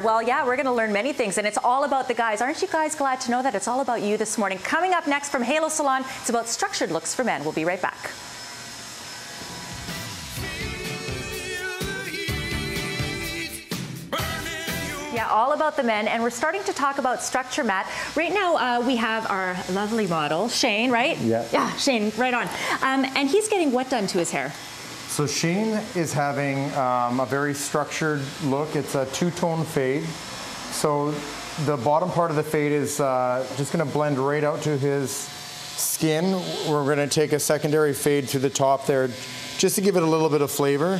Well, yeah, we're going to learn many things, and it's all about the guys. Aren't you guys glad to know that it's all about you this morning? Coming up next from Halo Salon, it's about structured looks for men. We'll be right back. Yeah, all about the men, and we're starting to talk about structure, Matt. Right now, we have our lovely model, Shane, right? Yeah. Yeah, Shane, right on. And he's getting what done to his hair? So Shane is having a very structured look. It's a two-tone fade. So the bottom part of the fade is just going to blend right out to his skin. We're going to take a secondary fade through the top there just to give it a little bit of flavor.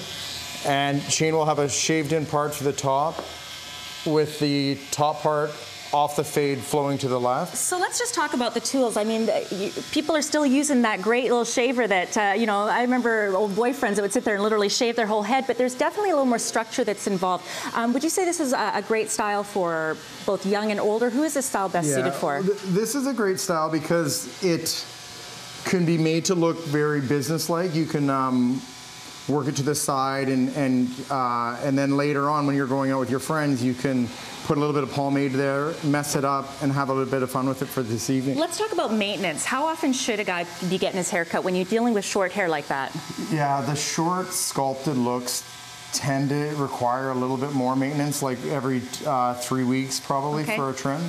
And Shane will have a shaved-in part to the top with the top part off the fade flowing to the left. So let's just talk about the tools. I mean, people are still using that great little shaver that, you know, I remember old boyfriends that would sit there and literally shave their whole head, but there's definitely a little more structure that's involved. Would you say this is a great style for both young and older? Who is this style best suited for? This is a great style because it can be made to look very business-like. You can work it to the side, and then later on when you're going out with your friends, you can put a little bit of pomade there, mess it up, and have a little bit of fun with it for this evening. Let's talk about maintenance. How often should a guy be getting his hair cut when you're dealing with short hair like that? Yeah, the short sculpted looks tend to require a little bit more maintenance, like every 3 weeks probably for a trim.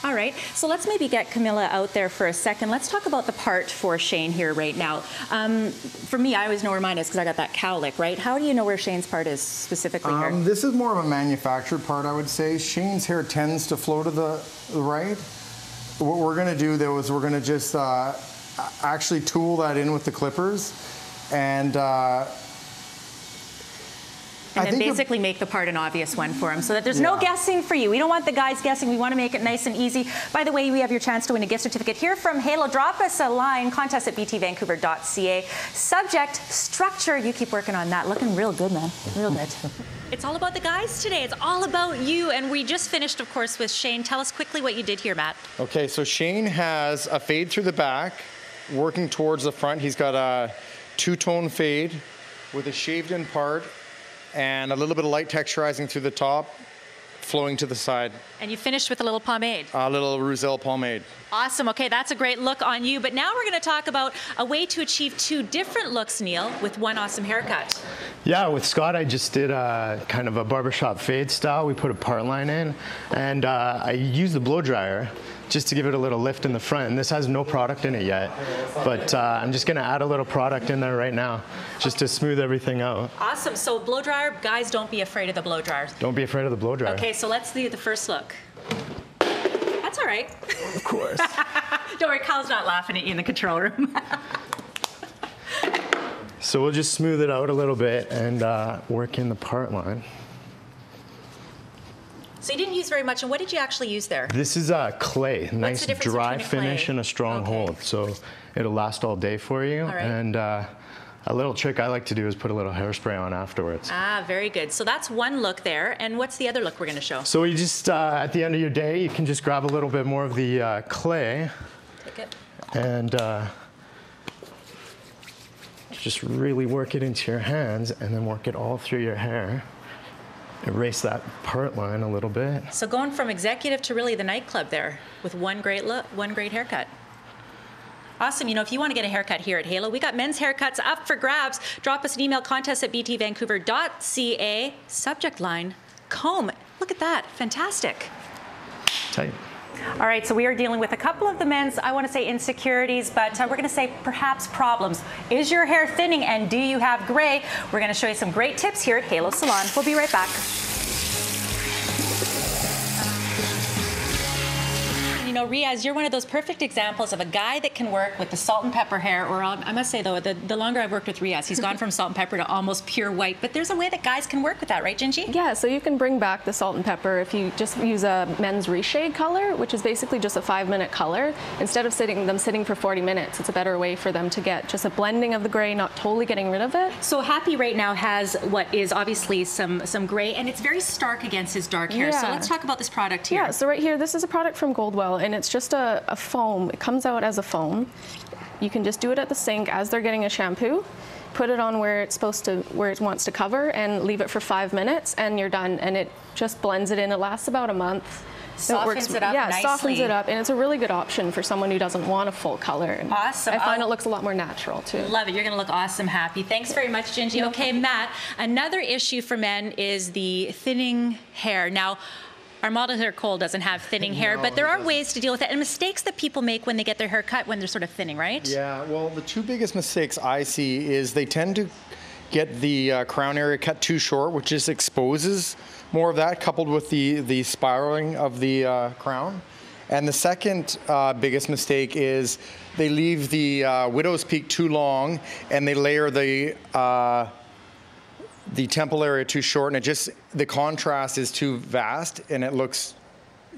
All right, so let's maybe get Camilla out there for a second. Let's talk about the part for Shane here right now. For me, I always know where mine is because I got that cowlick, right? How do you know where Shane's part is specifically here? This is more of a manufactured part, I would say. Shane's hair tends to flow to the right. What we're gonna do though is we're gonna just actually tool that in with the clippers, and then basically make the part an obvious one for him so that there's no guessing for you. We don't want the guys guessing. We want to make it nice and easy. By the way, we have your chance to win a gift certificate here from Halo. Drop us a line, contest@btvancouver.ca. Subject, structure. You keep working on that. Looking real good, man. Real good. It's all about the guys today. It's all about you. And we just finished, of course, with Shane. Tell us quickly what you did here, Matt. Okay, so Shane has a fade through the back, working towards the front. He's got a two-tone fade with a shaved-in part, and a little bit of light texturizing through the top, flowing to the side. And you finished with a little pomade. A little Roussel pomade. Awesome. Okay, that's a great look on you. But now we're going to talk about a way to achieve two different looks, Neil, with one awesome haircut. Yeah, with Scott, I just did kind of a barbershop fade style. We put a part line in, and I used the blow dryer just to give it a little lift in the front. And this has no product in it yet, but I'm just gonna add a little product in there right now, just to smooth everything out. Awesome, so blow dryer, guys, don't be afraid of the blow dryer. Don't be afraid of the blow dryer. Okay, so let's do the first look. That's all right. Of course. Don't worry, Kyle's not laughing at you in the control room. So we'll just smooth it out a little bit and work in the part line. So you didn't use very much, and what did you actually use there? This is clay, nice dry finish and a strong hold, so it'll last all day for you. All right. And a little trick I like to do is put a little hairspray on afterwards. Ah, very good. So that's one look there, and what's the other look we're going to show? So you just, at the end of your day, you can just grab a little bit more of the clay and just really work it into your hands and then work it all through your hair. Erase that part line a little bit. So going from executive to really the nightclub there with one great look, one great haircut. Awesome. You know, if you want to get a haircut here at Halo, we got men's haircuts up for grabs. Drop us an email, contest@btvancouver.ca. Subject line, comb. Look at that. Fantastic. Tight. All right, so we are dealing with a couple of the men's, I want to say insecurities, but we're going to say perhaps problems. Is your hair thinning and do you have gray? We're going to show you some great tips here at Halo Salon. We'll be right back. You know, Riaz, you're one of those perfect examples of a guy that can work with the salt and pepper hair, or I must say, though, the longer I've worked with Riaz, he's gone from salt and pepper to almost pure white, but there's a way that guys can work with that, right, Gingy? Yeah, so you can bring back the salt and pepper if you just use a men's reshade color, which is basically just a 5-minute color. Instead of them sitting for 40 minutes, it's a better way for them to get just a blending of the gray, not totally getting rid of it. So Happy right now has what is obviously some gray, and it's very stark against his dark hair. So let's talk about this product here. Yeah, so right here, this is a product from Goldwell, and it's just a foam. It comes out as a foam. You can just do it at the sink as they're getting a shampoo. put it on where it's supposed to, where it wants to cover, and leave it for 5 minutes, and you're done. And it just blends it in. It lasts about a month. Softens it up nicely. Softens it up, and it's a really good option for someone who doesn't want a full color. And awesome. I find it looks a lot more natural too. Love it. You're going to look awesome, happy. Thanks very much, Gingy. Okay, Matt, another issue for men is the thinning hair. Now, our model here, Cole, doesn't have thinning hair, but there are ways to deal with it, and mistakes that people make when they get their hair cut when they're sort of thinning, right? Yeah, well, the two biggest mistakes I see is they tend to get the crown area cut too short, which just exposes more of that, coupled with the spiraling of the crown. And the second biggest mistake is they leave the widow's peak too long, and they layer the temple area too short, and the contrast is too vast, and it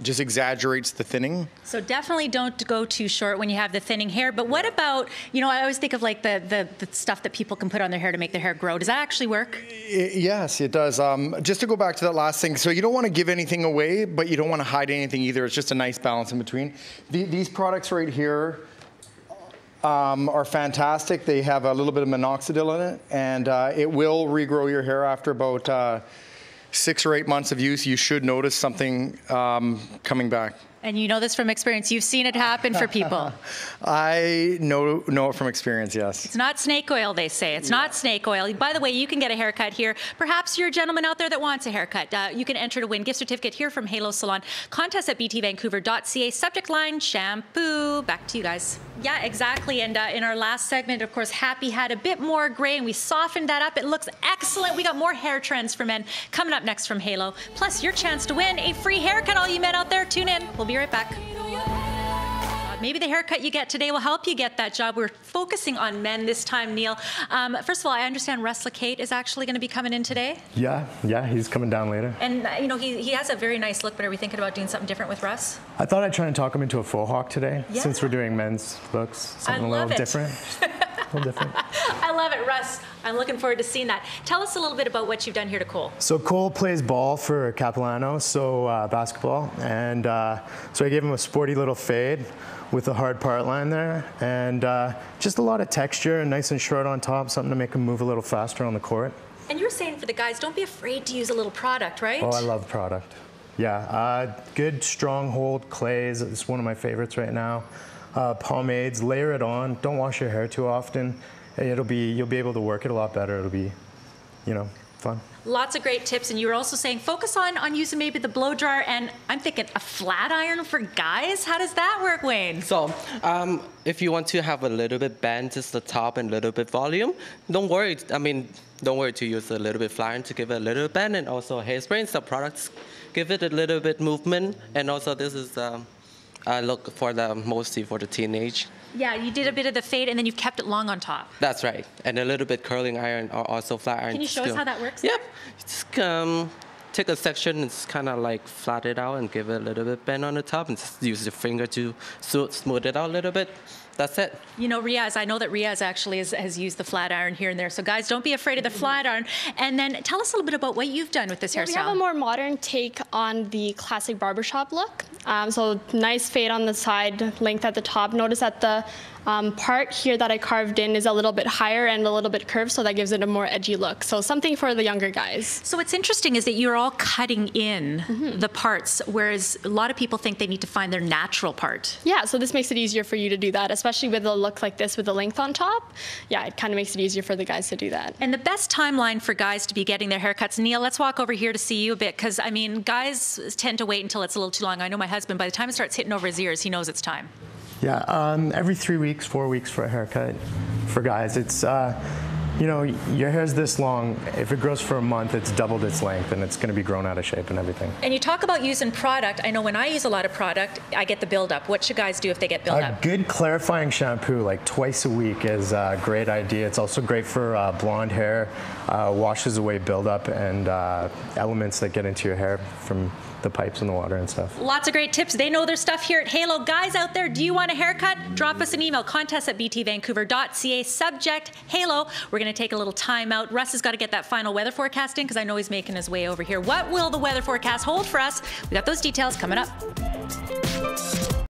just exaggerates the thinning. So definitely don't go too short when you have the thinning hair. But what about, you know, I always think of like the stuff that people can put on their hair to make their hair grow. Does that actually work? Yes, it does. Just to go back to that last thing, so you don't want to give anything away, but you don't want to hide anything either. It's just a nice balance in between. These products right here are fantastic. They have a little bit of minoxidil in it, and it will regrow your hair after about 6 or 8 months of use. You should notice something coming back. And you know this from experience. You've seen it happen for people. I know it from experience, yes. It's not snake oil, they say. It's not snake oil. By the way, you can get a haircut here. Perhaps you're a gentleman out there that wants a haircut. You can enter to win gift certificate here from Halo Salon. Contest at btvancouver.ca. Subject line, shampoo. Back to you guys. Yeah, exactly. And in our last segment, of course, Happy had a bit more gray, and we softened that up. It looks excellent. We got more hair trends for men coming up next from Halo. Plus, your chance to win a free haircut. All you men out there, tune in. We'll be right back. Maybe the haircut you get today will help you get that job. We're focusing on men this time, Neil. First of all, I understand Russ LeCate is actually going to be coming in today. Yeah, he's coming down later. And you know, he has a very nice look, but are we thinking about doing something different with Russ? I thought I'd try and talk him into a faux hawk today, since we're doing men's looks. Something a little different. A little different. I love it, Russ. I'm looking forward to seeing that. Tell us a little bit about what you've done here to Cole. So Cole plays ball for Capilano, so basketball, and so I gave him a sporty little fade with a hard part line there, and just a lot of texture and nice and short on top, something to make him move a little faster on the court. And you were saying for the guys, don't be afraid to use a little product, right? Oh, I love product. Yeah, good strong hold clays. It's one of my favorites right now. Pomades, layer it on. Don't wash your hair too often. You'll be able to work it a lot better. It'll be, you know, fun. Lots of great tips, and you were also saying focus on using maybe the blow dryer, and I'm thinking a flat iron for guys. How does that work, Wayne? So if you want to have a little bit bend, just the top and a little bit volume, don't worry. Don't worry to use a little bit flat iron to give it a little bend, and also hairspray. Some products give it a little bit movement, and also this is look for mostly for the teenage. Yeah, you did a bit of the fade, and then you've kept it long on top. That's right, and a little bit curling iron or also flat iron. Can you show us how that works? Yep. Just take a section and just kind of like flat it out and give it a little bit bend on the top, and just use your finger to smooth it out a little bit. That's it. You know, Riaz, I know that Riaz actually has used the flat iron here and there. So guys, don't be afraid of the flat iron. And then tell us a little bit about what you've done with this hairstyle. We have a more modern take on the classic barbershop look. So nice fade on the side, length at the top. Notice that the part here that I carved in is a little bit higher and a little bit curved, so that gives it a more edgy look. So something for the younger guys. So what's interesting is that you're all cutting in the parts, whereas a lot of people think they need to find their natural part. Yeah, so this makes it easier for you to do that, especially with a look like this with the length on top. Yeah, it kind of makes it easier for the guys to do that. And the best timeline for guys to be getting their haircuts, Neil, let's walk over here to see you a bit, because I mean, guys tend to wait until it's a little too long. I know my husband, by the time it starts hitting over his ears, he knows it's time. Yeah, every 3 weeks, 4 weeks for a haircut for guys. It's, you know, your hair's this long. If it grows for a month, it's doubled its length, and it's going to be grown out of shape and everything. And you talk about using product. I know when I use a lot of product, I get the buildup. What should guys do if they get buildup? A good clarifying shampoo, like twice a week, is a great idea. It's also great for blonde hair. Washes away buildup and elements that get into your hair from the pipes and the water and stuff. Lots of great tips. They know their stuff here at Halo. Guys out there, do you want a haircut? Drop us an email, contest@btvancouver.ca. Subject, Halo. We're going to take a little time out. Russ has got to get that final weather forecast in, because I know he's making his way over here. What will the weather forecast hold for us? We got those details coming up.